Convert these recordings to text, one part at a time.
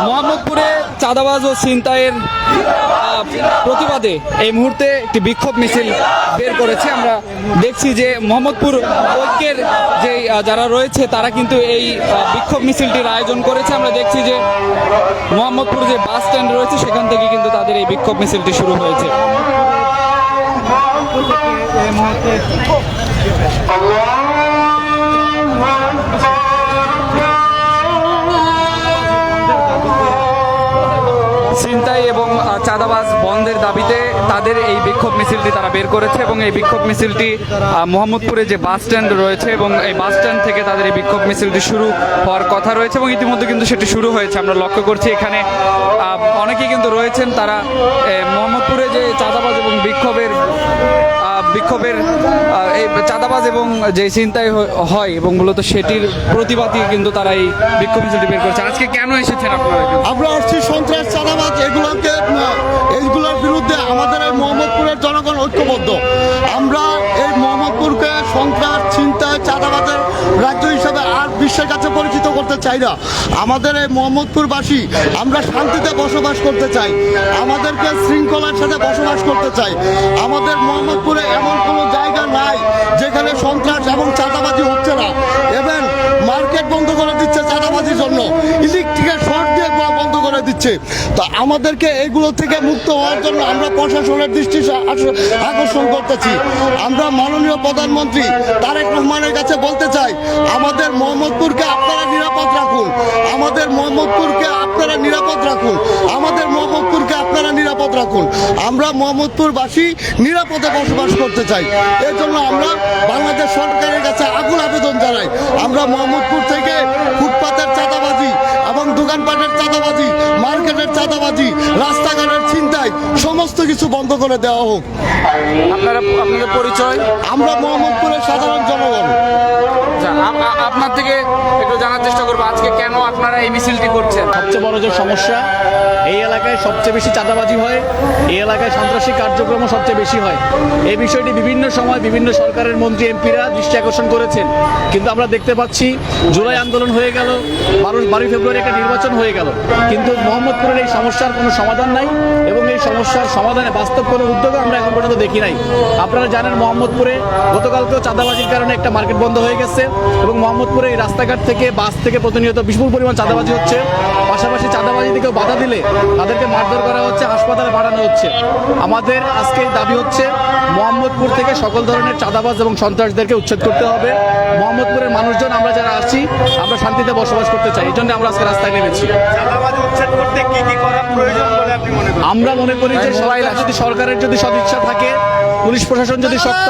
মোহাম্মদপুরে চাঁদাবাজ ও ছিনতাইয়ের প্রতিবাদে এই মুহূর্তে একটি বিক্ষোভ মিছিল বের করেছে। আমরা দেখছি যে মোহাম্মদপুর ঐক্যের যে যারা রয়েছে তারা কিন্তু এই বিক্ষোভ মিছিলটির আয়োজন করেছে। আমরা দেখছি যে মোহাম্মদপুর যে বাস স্ট্যান্ড রয়েছে সেখান থেকে কিন্তু তাদের এই বিক্ষোভ মিছিলটি শুরু হয়েছে। ছিনতাই এবং চাঁদাবাজ বন্ধের দাবিতে তাদের এই বিক্ষোভ মিছিলটি তারা বের করেছে এবং এই বিক্ষোভ মিছিলটি মোহাম্মদপুরে যে বাস স্ট্যান্ড রয়েছে এবং এই বাস স্ট্যান্ড থেকে তাদের এই বিক্ষোভ মিছিলটি শুরু হওয়ার কথা রয়েছে এবং ইতিমধ্যে কিন্তু সেটি শুরু হয়েছে। আমরা লক্ষ্য করছি এখানে অনেকেই কিন্তু রয়েছেন, তারা মোহাম্মদপুরে যে চাঁদাবাজ এবং বিক্ষোভের এই চাঁদাবাজ এবং যে ছিনতাই হয় এবং মূলত সেটির প্রতিবাদী কিন্তু তারা এই বিক্ষোভ মিছিলটি বের করেছে। আজকে কেন এসেছেন আপনারা? আমরা আসছি সন্ত্রাস চাঁদাবাজ এইগুলোর বিরুদ্ধে আমাদের এই মোহাম্মদপুরের জনগণ ঐক্যবদ্ধ। আমরা এই মোহাম্মদপুরকে সন্ত্রাস ছিনতাই চাঁদাবাজের রাজ্য হিসাবে আর বিশ্বের কাছে পরিচিত করতে চাই না। আমাদের এই মোহাম্মদপুরবাসী আমরা শান্তিতে বসবাস করতে চাই, আমাদেরকে শৃঙ্খলার সাথে বসবাস করতে চাই। আমাদের মোহাম্মদপুরে এমন কোনো জায়গা নাই যেখানে সন্ত্রাস এবং চাঁদাবাজি হচ্ছে না। এবং মার্কেট বন্ধ করে দিচ্ছে চাঁদাবাজির জন্য, ইলেকট্রিকের শর্ট দিয়ে বন্ধ করে দিচ্ছে। তো আমাদেরকে এগুলো থেকে মুক্ত হওয়ার জন্য আমরা প্রশাসনের দৃষ্টি আকর্ষণ করতেছি। আমরা মাননীয় প্রধানমন্ত্রী তারেক রহমানের কাছে বলতে চাই, আমাদের মোহাম্মদপুরকে আপনারা নিরাপদ রাখুন, আমাদের মোহাম্মদপুরকে আপনারা নিরাপদ রাখুন, আমাদের মোহাম্মদপুরকে আপনারা নিরাপদ রাখুন। আমরা মোহাম্মদপুরবাসী নিরাপদে বসবাস করতে চাই। এর জন্য আমরা বাংলাদেশ সরকারের কাছে আকুল আবেদন জানাই, আমরা মোহাম্মদপুর থেকে ফুটপাতের চাঁদাবাজি এবং দোকানপাটের চাঁদাবাজি, মার্কেটের চাঁদাবাজি, রাস্তাঘাটের ছিনতাই সমস্ত কিছু বন্ধ করে দেওয়া হোক। আপনাদের পরিচয়? আমরা মোহাম্মদপুরের সাধারণ জনগণ। আপনার থেকে একটু জানার চেষ্টা করবো আজকে কেন আপনারা এই মিছিলটি করছেন। সবচেয়ে বড় যে সমস্যা, এই এলাকায় সবচেয়ে বেশি চাঁদাবাজি হয়, এই এলাকায় সন্ত্রাসী কার্যক্রমও সবচেয়ে বেশি হয়। এই বিষয়টি বিভিন্ন সময় বিভিন্ন সরকারের মন্ত্রী এমপিরা দৃষ্টি আকর্ষণ করেছেন, কিন্তু আমরা দেখতে পাচ্ছি জুলাই আন্দোলন হয়ে গেল, 12 ফেব্রুয়ারি একটা নির্বাচন হয়ে গেল, কিন্তু মোহাম্মদপুরের এই সমস্যার কোনো সমাধান নাই এবং এই সমস্যার সমাধানে বাস্তব কোনো উদ্যোগও আমরা এখন পর্যন্ত দেখি নাই। আপনারা জানেন মোহাম্মদপুরে গতকালকেও চাঁদাবাজির কারণে একটা মার্কেট বন্ধ হয়ে গেছে এবং মোহাম্মদপুরে এই রাস্তাঘাট থেকে বাস থেকে প্রতিনিয়ত বিপুল পরিমাণ চাঁদাবাজি হচ্ছে। পাশাপাশি চাঁদাবাজি থেকেও বাধা দিলে তাদেরকে মারধর করা হচ্ছে, হাসপাতালে পাঠানো হচ্ছে। আমাদের আজকে দাবি হচ্ছে মোহাম্মদপুর থেকে সকল ধরনের চাঁদাবাজ এবং সন্ত্রাসদেরকে উচ্ছেদ করতে হবে। মোহাম্মদপুরের মানুষজন আমরা যারা আসছি আমরা শান্তিতে বসবাস করতে চাই, এই জন্য আমরা আজকে রাস্তায় নেমেছি। আমরা মনে করি যে সরকারের যদি সদিচ্ছা থাকে, পুলিশ প্রশাসন যদি শক্ত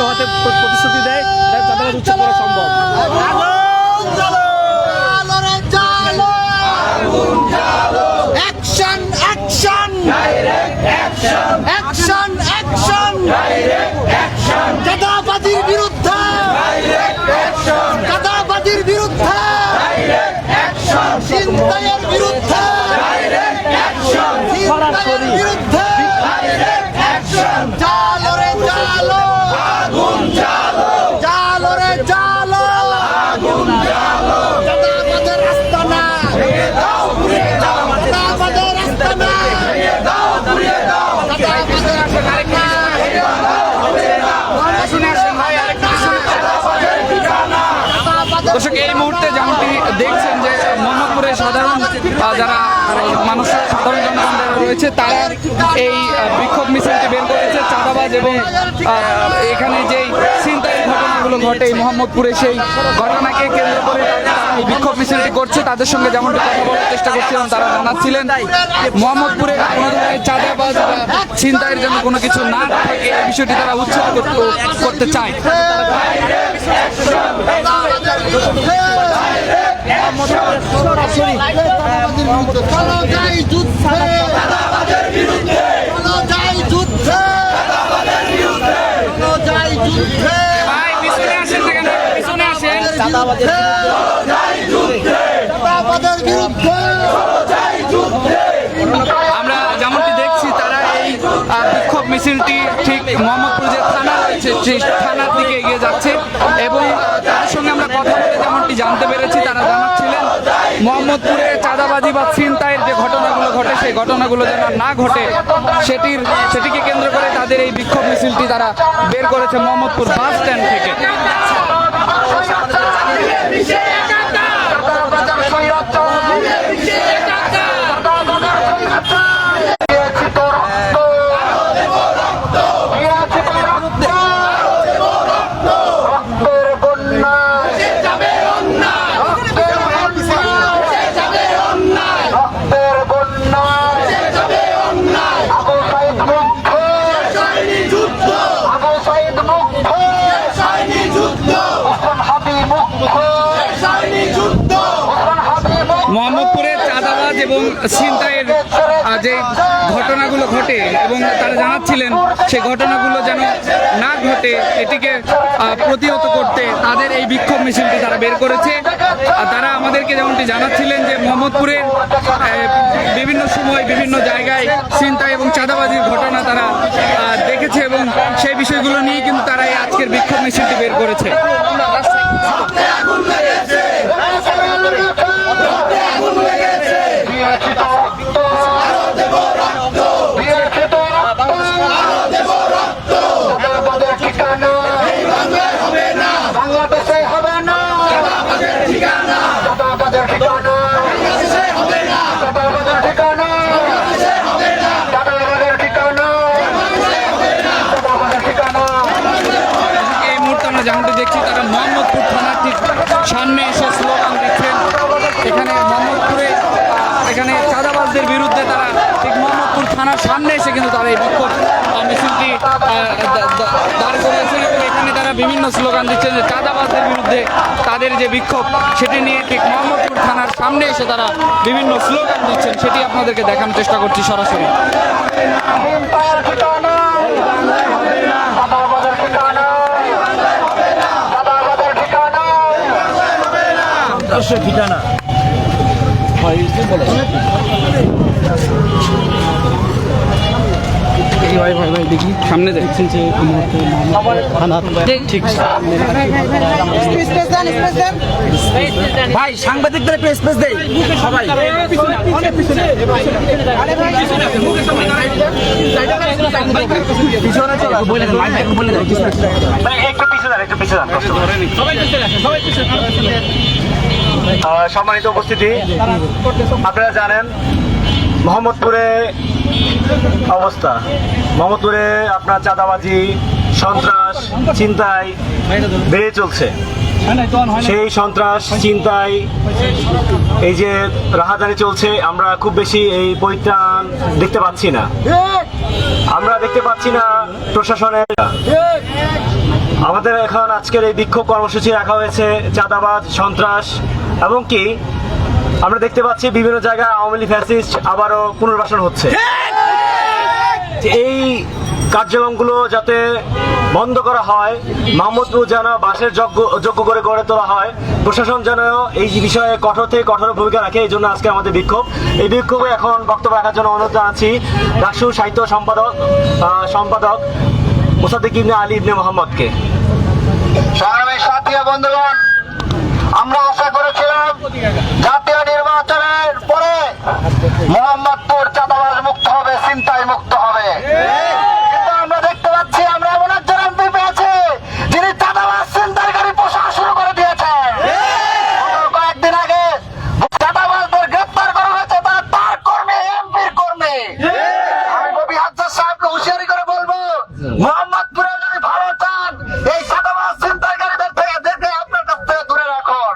হাতে প্রতিশ্রুতি দেয়, চাঁদাবাজ উচ্ছেদ করা সম্ভব। চাঁদাবাজির বিরুদ্ধে, চাঁদাবাজির বিরুদ্ধে, ছিনতাইয়ের বিরুদ্ধে, ছিনতাইয়ের বিরুদ্ধে, জালো রে জালো, আগুন জালো, জালো রে জালো, আগুন জালো, চাঁদাবাজের আস্তানা ভেঙে দাও, ঘুরিয়ে দাও, চাঁদাবাজের আস্তানা ভেঙে দাও, ঘুরিয়ে দাও, চাঁদাবাজের আস্তানা দর্শক, এই মুহূর্তে যেমনটি দেখছেন যে মোহাম্মদপুরের সাধারণ যারা সাধারণ জনগণ রয়েছে তারা এই বিক্ষোভ মিছিলটি বের করেছে। চাঁদাবাজ এবং এখানে যেই ছিনতাইয়ের ঘটনাগুলো ঘটে এই মোহাম্মদপুরে, সেই ঘটনাকে কেন্দ্র করে এই বিক্ষোভ মিছিলটি করছে। তাদের সঙ্গে যেমনটি কথা বলার চেষ্টা করছিলাম, তারা জানাচ্ছিলেন মোহাম্মদপুরে কোনো ধরনের চাঁদাবাজ বা ছিনতাইয়ের জন্য কোনো কিছু না থাকে, এই বিষয়টি তারা উচ্ছেদ করতে চায়। আমরা যেমনটি দেখছি তারা এই বিক্ষোভ মিছিলটি ঠিক মোহাম্মদপুর যে থানা রয়েছে সেই থানার দিকে এগিয়ে যাচ্ছে এবং তাদের সঙ্গে আমরা কথা বলে যেমনটি জানতে পেরেছি তারা জানাচ্ছিলেন মোহাম্মদপুরে চাঁদাবাজি বা ছিনতাইয়ের ঘটে সেই ঘটনাগুলো যেন না ঘটে সেটিকে কেন্দ্র করে তাদের এই বিক্ষোভ মিছিলটি তারা বের করেছে মোহাম্মদপুর বাস স্ট্যান্ড থেকে। মোহাম্মদপুরের চাঁদাবাজ এবং ছিনতাইয়ের যে ঘটনাগুলো ঘটে এবং তারা জানাচ্ছিলেন সেই ঘটনাগুলো যেন না ঘটে এটিকে প্রতিহত করতে তাদের এই বিক্ষোভ মিছিলটি তারা বের করেছে। তারা আমাদেরকে যেমনটি জানাচ্ছিলেন যে মোহাম্মদপুরের বিভিন্ন সময় বিভিন্ন জায়গায় ছিনতাই এবং চাঁদাবাজির ঘটনা তারা দেখেছে এবং সেই বিষয়গুলো নিয়ে কিন্তু তারা এই আজকের বিক্ষোভ মিছিলটি বের করেছে। যেমনটি দেখছি তারা মোহাম্মদপুর থানার ঠিক সামনে এসে স্লোগান দিচ্ছেন। এখানে মোহাম্মদপুরে এখানে চাঁদাবাজদের বিরুদ্ধে তারা ঠিক মোহাম্মদপুর থানার সামনে এসে কিন্তু তারা এই বিক্ষোভ মিছিলটি দাঁড় করিয়েছেন এবং এখানে তারা বিভিন্ন স্লোগান দিচ্ছেন যে চাঁদাবাজদের বিরুদ্ধে তাদের যে বিক্ষোভ সেটি নিয়ে ঠিক মোহাম্মদপুর থানার সামনে এসে তারা বিভিন্ন স্লোগান দিচ্ছেন, সেটি আপনাদেরকে দেখানোর চেষ্টা করছি সরাসরি। ঠিকানা দেখি সামনে দেখছেন যে ভাই সাংবাদিকদের প্রেস দেয় সবাই সম্মানিত উপস্থিতি, আপনারা জানেন মোহাম্মদপুরে অবস্থা, মোহাম্মদপুরে আপনার চাঁদাবাজি, সন্ত্রাস, ছিনতাই বেড়ে চলছে। সেই সন্ত্রাস, ছিনতাই, এই যে রাহাজানি চলছে, আমরা খুব বেশি এই পরিত্রাণ দেখতে পাচ্ছি না। আমরা দেখতে পাচ্ছি না প্রশাসনের। আমাদের এখন আজকের এই বিক্ষোভ কর্মসূচি রাখা হয়েছে চাঁদাবাজ, সন্ত্রাস এবং কি আমরা দেখতে পাচ্ছি বিভিন্ন জায়গায় আওয়ামী লীগ ফ্যাসিস্ট আবারও পুনর্বাসন হচ্ছে। এই কার্যক্রমগুলো যাতে বন্ধ করা হয়, মোহাম্মদপুর যেন বাসের যোগ্য করে গড়ে তোলা হয়, প্রশাসন যেন এই বিষয়ে কঠোর থেকে কঠোর ভূমিকা রাখে, এই জন্য আজকে আমাদের বিক্ষোভ। এই বিক্ষোভে এখন বক্তব্য রাখার জন্য অনুরোধ জানাচ্ছি ডাকসুর সাহিত্য সম্পাদক মোসাদ্দেক ইবনে আলী ইবনে মোহাম্মদকে। সংগ্রামী সাথী বন্ধুগণ, আমরা আশা করেছিলাম জাতীয় নির্বাচনের পরে মোহাম্মদপুর চাঁদাবাজ মুক্ত হবে, ছিনতাই মুক্ত হবে, কিন্তু আমরা দেখতে পাচ্ছি আমরা এমন একজন এমপি পেয়েছি যিনি চাঁদাবাজ, ছিনতাইকারী পোশাক শুরু করে দিয়েছেন। কয়েকদিন আগে চাঁদাবাজদের গ্রেপ্তার করা হয়েছে তার কর্মী, এমপির কর্মী। আমি কবি হাজ্জাজ সাহেবকে হুঁশিয়ারি করে বলবো, মোহাম্মদপুরে যদি ভালো চান এই চাঁদাবাজ, ছিনতাইকারীদের থেকে দেখে আপনার কাছ থেকে দূরে রাখুন।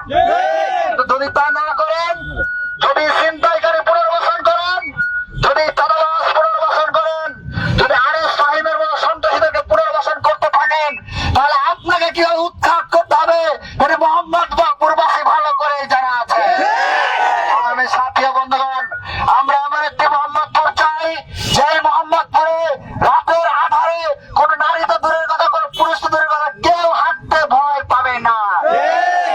যদি তা না করেন, যদি ছিনতাইকারী পুনর্বাসন করেন, যদি চাঁদাবাজ পুনর্বাসন করেন, যদি আরিফ ফাহিমের মতো সন্ত্রাসীদেরকে পুনর্বাসন করতে থাকেন, তাহলে আপনাকে কিভাবে উৎখাত করতে হবে এটা মোহাম্মদপুরবাসী ভালো করেই জানা আছে। আমি সাথী বন্ধুগণ, আমরা এমন একটি মোহাম্মদপুর চাই যে মোহাম্মদপুরে রাতের আধারে কোন নারী তো দূরের কথা, কোন পুরুষ তো দূরের কথা, কেউ হাঁটতে ভয় পাবে না।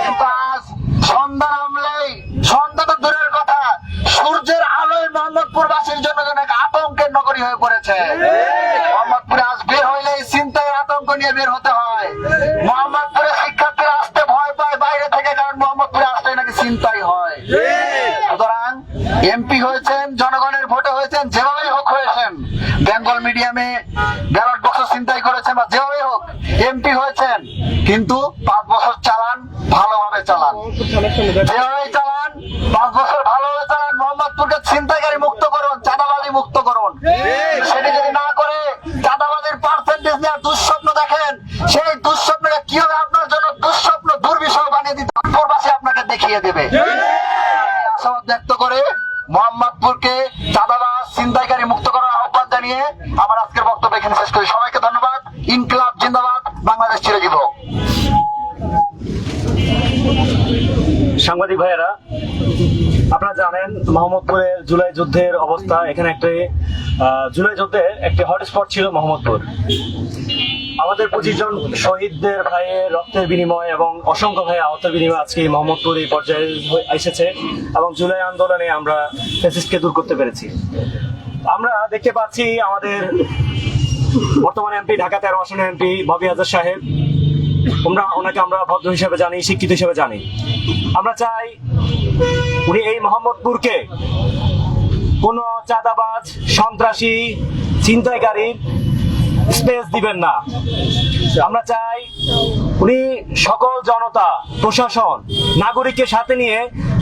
কিন্তু আজ সন্ধ্যা নামলেই, সন্ধ্যা তো দূরের কথা, সূর্যের আলোয় মোহাম্মদপুরবাসীর জন্য যেন এক আতঙ্কের নগরী হয়ে পড়েছে। মোহাম্মদপুরে আজ বের হইলেই ছিনতাইয়ের আতঙ্ক নিয়ে বের হতে হয়। মোহাম্মদপুরে শিক্ষার্থীরা আসতে ভয় পায় বাইরে থেকে, কারণ মোহাম্মদপুরে আসলে নাকি ছিনতাই হয়। সুতরাং এমপি হয়েছেন, জনগণের ভোটে হয়েছেন, যেভাবেই হোক হয়েছেন, বেঙ্গল মিডিয়ামে ব্যালট বক্স ছিনতাই করেছেন বা যেভাবেই হোক এমপি হয়েছেন, কিন্তু 5 বছর চালান, ভালোভাবে চালান, যেভাবেই চালান 5 বছর ভালোভাবে চালান। মোহাম্মদপুরকে ছিনতাইকারী মুক্ত করুন, চাঁদাবাজি মুক্ত করুন। সেটি যদি না করে চাঁদাবাজির পার্সেন্টেজ নিয়ে দুঃস্বপ্ন দেখেন, সেই দুঃস্বপ্নকে কিভাবে আপনার জন্য দুঃস্বপ্ন দুর্বিষহ বানিয়ে দিতে পূর্বাসী আপনাকে দেখিয়ে দেবে। আশাবাদ ব্যক্ত করে মোহাম্মদপুরকে চাঁদাবাজ ছিনতাইকারী মুক্ত করার আহ্বান জানিয়ে আমার আজকের বক্তব্য এখানে শেষ করি। সবাইকে ধন্যবাদ। ইনকিলাব জিন্দাবাদ, বাংলাদেশ চিরজীবন। সাংবাদিক ভাইয়েরা, আপনারা জানেন মোহাম্মদপুরের জুলাই যুদ্ধের অবস্থা। এখানে একটি জুলাই যুদ্ধের একটি হটস্পট ছিল মোহাম্মদপুর। আমাদের 25 জন শহীদদের ভাইয়ের রক্তের বিনিময় এবং অসংখ্য ভাই আহতের বিনিময়ে আজকে মোহাম্মদপুর এই পর্যায়ে এসেছে এবং জুলাই আন্দোলনে আমরা ফ্যাসিস্টকে দূর করতে পেরেছি। আমরা দেখতে পাচ্ছি আমাদের বর্তমান এমপি, ঢাকা 13 আসনের এমপি ববি আজাদ সাহেব, ওনাকে আমরা ভদ্র হিসেবে জানি, শিক্ষিত হিসেবে জানি। আমরা চাই উনি এই মোহাম্মদপুরকে কোন চাঁদাবাজ, সন্ত্রাসী, ছিনতাইকারীর স্পেস দিবেন না। আমরা চাই উনি সকল জনতা, প্রশাসন, নাগরিককে সাথে নিয়ে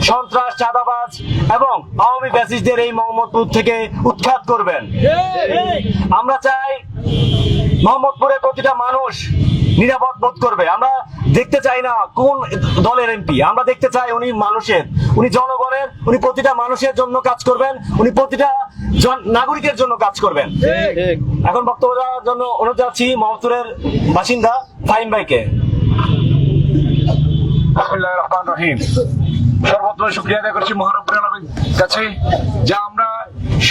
সন্ত্রাস, চাঁদাবাজ এবং আওয়ামী ফ্যাসিস্টদের এই মোহাম্মদপুর থেকে উৎখাত করবেন। আমরা চাই মোহাম্মদপুরের প্রতিটা মানুষ নিরাপদ বোধ করবে। আমরা দেখতে চাই না কোন দলের এমপি, আমরা দেখতে চাই উনি মানুষের, উনি জনগণের, উনি প্রতিটা মানুষের জন্য কাজ করবেন, উনি প্রতিটা নাগরিকের জন্য কাজ করবেন। এখন বক্তব্য দেওয়ার জন্য অনুরোধ জানাচ্ছি মোহাম্মদপুরের বাসিন্দা ফাহিম ভাইকে। বিসমিল্লাহির রহমানির রহিম। সর্বপ্রথম শুকরিয়া আদায় করছি মহান রব্বুল আলামিনের কাছে, যা আমরা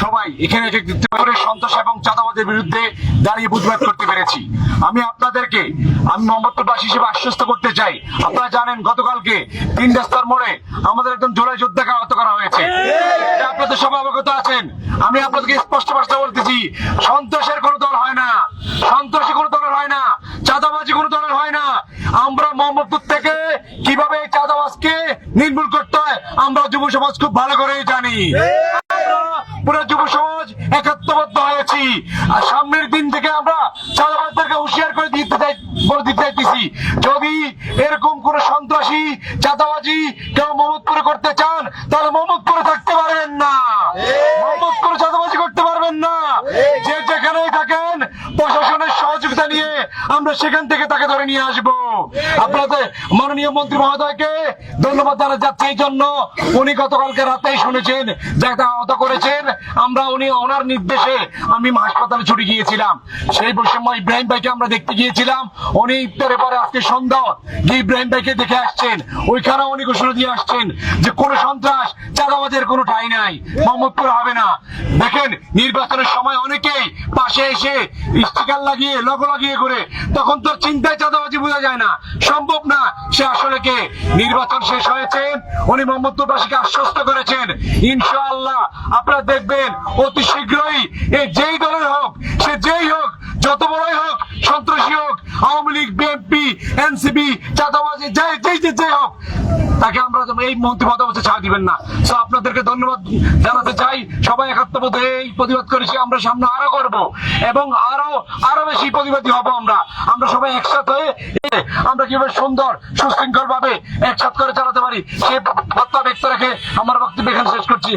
সবাই এখানে একত্রিত করে সন্ত্রাস এবং চাঁদাবাজের বিরুদ্ধে দাঁড়িয়ে প্রতিবাদ করতে পেরেছি। আমি মোহাম্মদপুরবাসী হিসেবে আশ্বস্ত করতে চাই, আপনারা জানেন গতকালকে 3 রাস্তার মোড়ে আমাদের একজন জুলাই যোদ্ধাকে আহত করা হয়েছে। এটা আপনাদের সবাই অবগত আছেন। আমি আপনাদেরকে স্পষ্ট ভাষায় বলতেছি, সন্ত্রাসের কোনো দল হয় না, সন্ত্রাসী কোনো দলের হয় না, চাঁদাবাজি কোনো দলের হয় না। আমরা মোহাম্মদপুর থেকে কিভাবে এই চাঁদাবাজকে নির্মূল করতে হয় আমরা যুব সমাজ খুব ভালো করেই জানি। পুরো যুব সমাজ একাত্মবদ্ধ হয়েছি আর সামনের দিন থেকে আমরা চাঁদাবাজদেরকে হুঁশিয়ার করে দিতে চাইতেছি, যদি এরকম কোন সন্ত্রাসী, চাঁদাবাজি কেউ মোহাম্মদপুরে করতে চান তাহলে মোহাম্মদপুরে থাকতে পারবেন না, মোহাম্মদপুরে চাঁদাবাজি করতে পারবেন না। যে যেখানেই থাকেন প্রশাসনের সহযোগিতা নিয়ে আমরা সেখান থেকে তাকে ধরে নিয়ে আসবো। আপনাদের মাননীয় মন্ত্রী মহোদয়কে ধন্যবাদ জানা যাচ্ছে এই জন্য, উনি গতকালকে রাতেই শুনেছেন যাকে আহত করেছেন। ওনার নির্দেশে আমি হাসপাতালে ছুটে গিয়েছিলাম, সেই সময় ইব্রাহিম ভাইকে আমরা দেখতে গিয়েছিলাম। উনি ইফতারের পরে আজকে সন্ধ্যা গিয়ে ইব্রাহিম ভাইকে দেখে আসছেন। ওইখানে উনি ঘোষণা দিয়ে আসছেন যে কোনো সন্ত্রাস, চাঁদাবাজের কোনো ঠাঁই নাই, মোহাম্মদপুর হবে না। দেখেন নির্বাচনের সময় অনেকেই পাশে এসে স্টিকার লাগিয়ে, লোগো লাগিয়ে করে, তখন তো চিন্তায় চাঁদাবাজি বোঝা যায় না, সম্ভব না সে আসলে কে। নির্বাচন শেষ হয়েছে, উনি মোহাম্মদপুরবাসীকে আশ্বস্ত করেছেন ইনশাআল্লাহ আপনারা দেখবেন অতি শীঘ্রই যেই দলের হোক, সে যেই হোক, যত বড়ই হোক, সন্ত্রাসী হোক, আওয়ামী লীগ, বিএনপি, এনসিপি, চাঁদাবাজি যেই হোক, তাকে আমরা এই মন্ত্রী পদে ছাড় দিবেন না। তো আপনাদেরকে ধন্যবাদ জানাতে চাই। সবাই একাত্মবোধ হয়ে এই প্রতিবাদ করেছি, আমরা সামনে আরো করব এবং আরো বেশি প্রতিবাদী হব। আমরা সবাই একসাথে হয়ে আমরা কিভাবে সুন্দর সুশৃঙ্খল ভাবে একসাথে করে চালাতে পারি সেই বার্তা ব্যক্ত রেখে আমার বক্তব্য এখানে শেষ করছি।